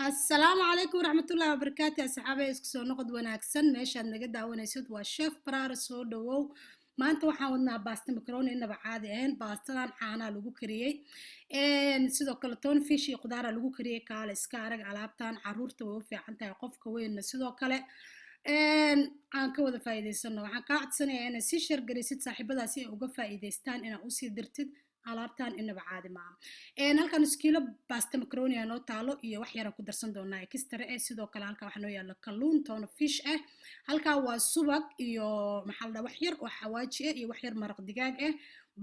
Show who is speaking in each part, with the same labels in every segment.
Speaker 1: السلام عليكم ورحمة الله وبركاته يا صحابي isku soo noqod wanaagsan meeshaad naga daawanaysid waa chef Baraar soo dhawow maanta waxaan wadnaa baasta macaroni inaba caadi ahayn baastadan caana lagu kariyay sidoo kale ton fish iyo qudaar lagu kariyay kaale iska arag alaabtan caruurta way u fiican tahay qofka weynna sidoo kale aan ka wada faa'iideysano waxaan ka codsanayaa inaad si share garaysid saaxiibadaas si ay uga faa'iideystaan inaad u sii dirtid alaabtan inaba caadi maaha halkan iskiilo basta macaroni noo taalo iyo wax yar ku darsan doonaa extra sidoo kale halka waxa noo yaala kalluun toono fish halka waa subag iyo maxaa la wax yar oo xawaaji iyo wax yar maraq digaag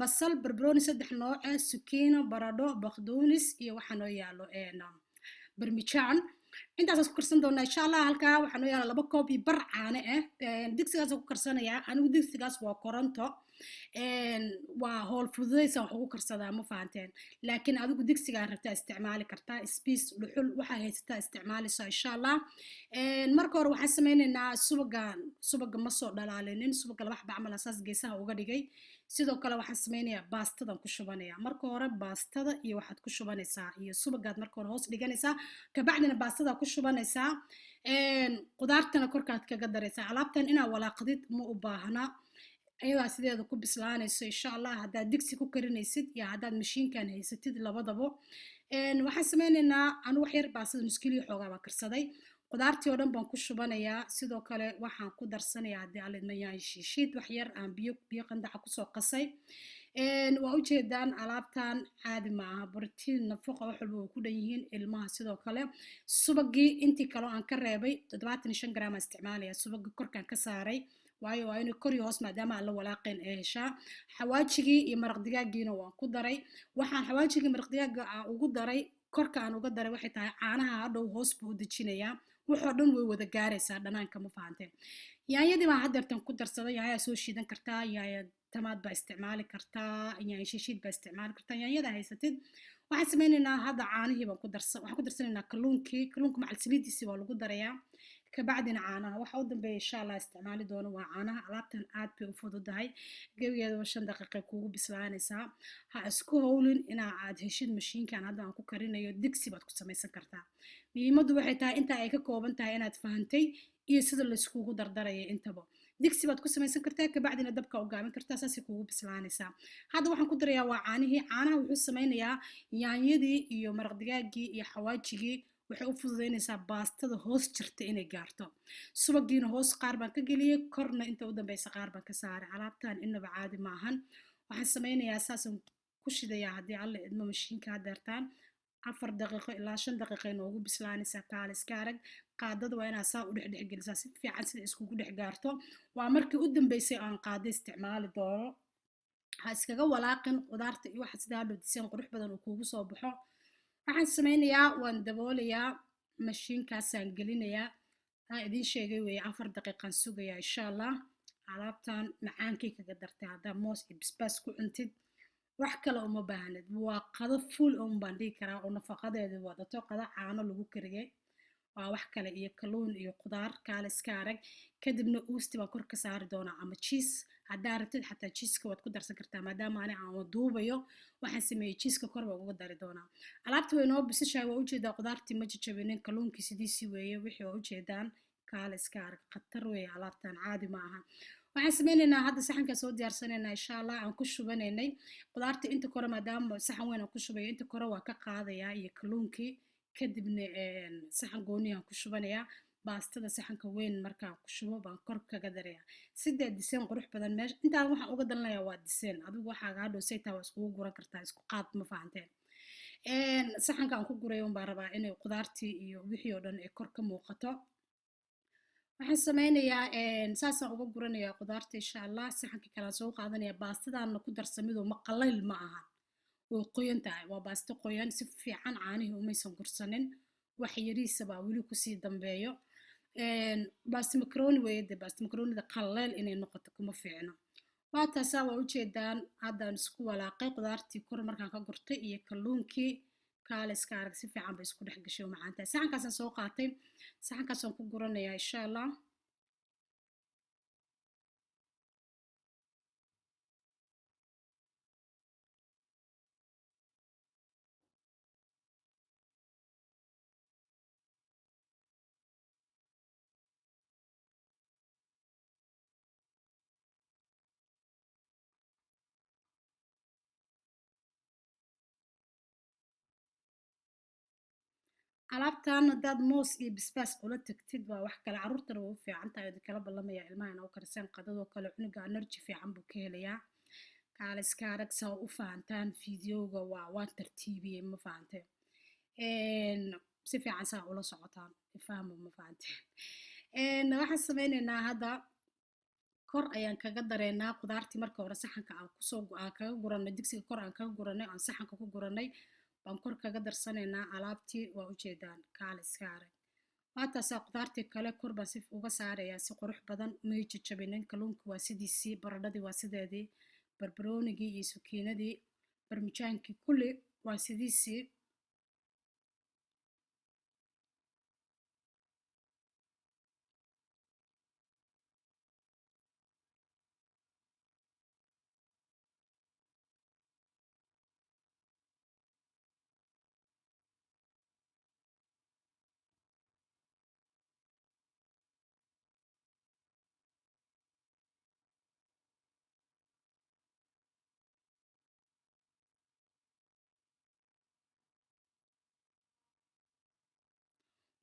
Speaker 1: basal barbarooni saddex nooc zucchini baradho baqdoonis iyo waxa noo yaalo برمجان انت اساس كرسن دونا ان شاء الله halka waxaan yaala laba koob iyo bar caano digsigaas ku karsanaya anigu digsigaas waa koronto waa hool fududeysan wax ugu karsadaa ma fahanteen laakiin adigu digsiga rabtaa isticmaali kartaa space dhuxul waxa haysataa isticmaalaysaa insha Allah marka hore waxaan sameynaynaa subaga ma soo dhalaalinin subaga laba xabba camal asaas geesaha uga dhigay sidoo kale waxaan sameynayaa baastadan ku shubanaya marka hore baastada iyo waxaad ku shubanaysaa iyo subagaad marka hore hoos dhiganaysaa kabacdina baastada ku shubanaysaa qudaartana korkaad kaga daraysaa alaabtan inaa walaaqdid ma u baahna ayadaa sideeda ku bislaanayso insha Allah haddaad digsi ku karinaysid iyo haddaad mashiinkan haysatid labadaba waxaan sameynaynaa anu wax yar baastada nuskiliyo xoogaa baa karsaday qudaartii oo dhan baan ku shubanayaa sidoo kale waxaan ku darsanayaa haddii alid mayaan shiishiid wax yar aan biyo qandaca kusoo qasay waa ujeedaan alaabtan caadi maaha borotiin nafaqo wax walba way ku dhan yihiin ilmaha sidoo kale subagii intii kaloo aan ka reebay 75 gram aan isticmaalaya subaga korkaan ka saaray waayo waa inuu kor iyo hoos maadaama aan la walaaqeen ee heshaa xawaajigii iyo maraq digaagiina waan ku daray waxaan xawaajigii maraq digaaga ugu daray korka aan uga daray waxay tahay caanaha hadhow hoos buu u dejinayaa wuxuu dhan way wada gaaraysaa dhanaanka ma fahanteen yaanyadii baan haddeertan ku darsaday yaaya soo shiidan kartaa yaaya tamaad baa isticmaali kartaa yaanya shiishiid baa isticmaali kartaa yaanyada haysatid waxaan sameynaynaa hadda caanihii baan waxaan ku darsanaynaa kalluunka macal saliidiisii waa lagu darayaa kabacdina caanaha waxa u dambeeya insha Allah isticmaali doono waa caanaha alaabtan aad bay u fududahay gabigeeda 5 daqiiqo kuugu bislaanaysaa ha isku howlin inaa aad heshid mashiinkan hadda aan ku karinayo digsi baad ku samaysan kartaa muhiimadu waxay tahay inta ay ka kooban tahay inaad fahantay iyo sida la iskugu dardaraya intaba digsi baad ku samaysan kartaa kabacdina dabka u gaaban kartaa saasi kuugu bislaanaysaa hadda waxaan ku darayaa waa caanaha wuxuu sameynayaa yaanyadii iyo maraq digaagii iyo xawaajigii waxay u fududeynaysaa baastada hoos jirta inay gaarto subagiina hoos qaar baan ka geliyay korna inta u dambaysa qaar baan ka saaray alaabtan inaba caadi maahan waxaan sameynayaa saasan ku shidayaa haddii alle idmo mashiinka hadeertaan 4 daqiiqo ilaa 5 daqiiqo inoogu bislaanaysaa kaale iska arag qaadada waa inaa saa u dhex gelisaa si fiican sida iskugu dhex gaarto waa markii u dambeysay aan qaado isticmaali doono ha iskaga walaaqin qudaarta iyo waxa sidaa loo diseen qurux badan uu kuugu soo baxo waxaan sameynayaa waan daboolayaa mashiinkaasaan gelinayaa taa idiin sheegay weeye 4 daqiiqaan sugayaa insha Allah alaabtan macaankay kaga dartay haddaa moos iyo basbaas ku cuntid wax kale uma baahnid waa qado full on baan dhihi karaa oo nafaqadeedu wadato qado caano lagu kariyay waa wax kale iyo kalluun iyo qudaar kaale iska arag kadibna uusti baan kor ka saari doonaa ama cheese haddaa rabtid xataa cheeseka waad ku darsan kartaa maadaama ani aan duubayo waxaan sameeyey cheeseka kor baan uga dari doonaa alaabta way noo bisishahay waa ujeedaa qudaartii ma jajabinin kalluunkii sidiisii weeye wixii waa ujeedaan kaale iska arag khatar weeye alaabtan caadi ma aha waxaan sameynaynaa hadda saxanka soo diyaarsanaynaa insha Allah aan ku shubanaynay qudaarta inta kore maadaama saxan weyn aan ku shubayo inta kore waa ka qaadayaa iyo kalluunkii kadibna saxan gooni aan ku shubanayaa baastada saxanka weyn markaan ku shubo baan kor kaga darayaa sidee diseen qurux badan meesha intaan waxaan uga dalanayaa waa diseen adigu waxaa gaa dhow saytaa waa iskugu guran kartaa isku qaad ma fahanteen saxanka aan ku gurayo baan rabaa inay qudaartii iyo wixii oo dhan ay kor ka muuqato waxaan sameynayaa saasaan uga guranayaa qudaarta insha Allah saxanka kale soo qaadanayaa baastadaana ku darsamidoo ma qallayl ma ahan way qoyan tahay waa baasto qoyan si fiican caanihii umaysan gursanin wax yariisa baa weli kusii dambeeyo baasto macaroni weeye dee baasto macaronida qallayl inay noqoto kuma fiicno waa taasaa waa ujeedaan haddaan isku walaaqay qudaartii kor markaan ka gurtay iyo kalluunkii kaale iska arag si fiican bay isku dhex gashay macaan tahay saxankaasaan soo qaatay saxankaasaan ku guranayaa insha Allah alaabtan haddaad moos iyo basbaas ula tagtid waa wax kale, carruurtana waa u fiican tahay oo kala ballamaya ilmaha inaa u karisaan qadadoo kale, cunuga energy fiican buu ka helayaa. kaaliska arag saa u fahantaan fideoga waan tartiibiyey ma fahante si fiican saa ula socotaan fahmo ma fahante. waxaan sameyneynaa hadda kor ayaan kaga dareynaa qudaartii marka hore saxanka aan kaga guranay, digsiga kor aan kaga guranay aan saxanka ku guranay baan kor kaga darsanaynaa alaabtii. waa ujeedaan kaaliska arag waataasaa qudaartii kale kor baan si uga saarayaa si qurux badan, may jajabinin. kalluunka waa sidiisii, baradhadii waa sideedii, barbaroonigii iyo sukiinadii, barmijaankii kulli waa sidiisii.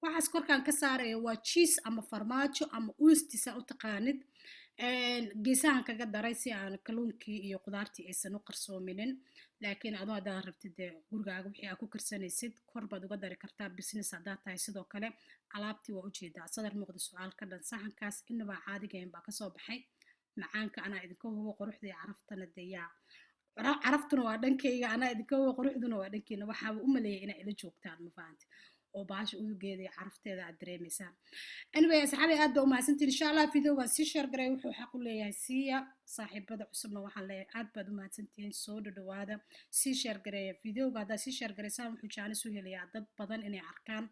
Speaker 1: waxaas korkaan ka saaraya waa cheese ama farmaajo ama uustisa u taqaanid. geesahan kaga daray si aan kalluunkii iyo qudaartii aysan u qarsoominin, laakiin adoo haddaad rabtid dee gurigaaga wixii aad ku karsanaysid kor baad uga dari kartaa, business haddaad tahay. sidoo kale alaabtii waa ujeedaa sadar muuqda su-aal ka dhan saxankaas inabaa caadigayn baa kasoo baxay. macaanka anaa idinka hubo, quruxda iyo caraftana deyaa caraftuna waa dhankayga, anaa idinka hubo, quruxduna waa dhankiina. waxaaba u maleeyay inaa ila joogtaan ma fahanti oo baasha udugeeda iyo carafteeda aad dareemaysaan. anyway asxaabi aad baa u mahadsantiin. insha allah videogan sii share garay, wuxuu xaq u leeyahay siiya. saaxiibada cusubna waxaan leeyahay aad baad u mahadsantihiin, soo dhawaada. sii share gareeya videoga, haddaad sii share garaysaan wuxuu jaanis u helayaa dad badan inay arkaan.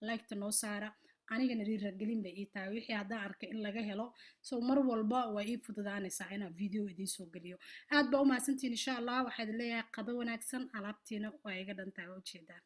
Speaker 1: like-ta noo saara, anigana dhiiragelin bay ii tahay wixii haddaan arkay in laga helo. so mar walba waa ii fududaanaysaa inaan video idiin soo geliyo. aad baa u mahadsantihiin. insha allah waxaa idin leeyahay qado wanaagsan, alaabtiina waa iga dhantahay waa ujeedaan.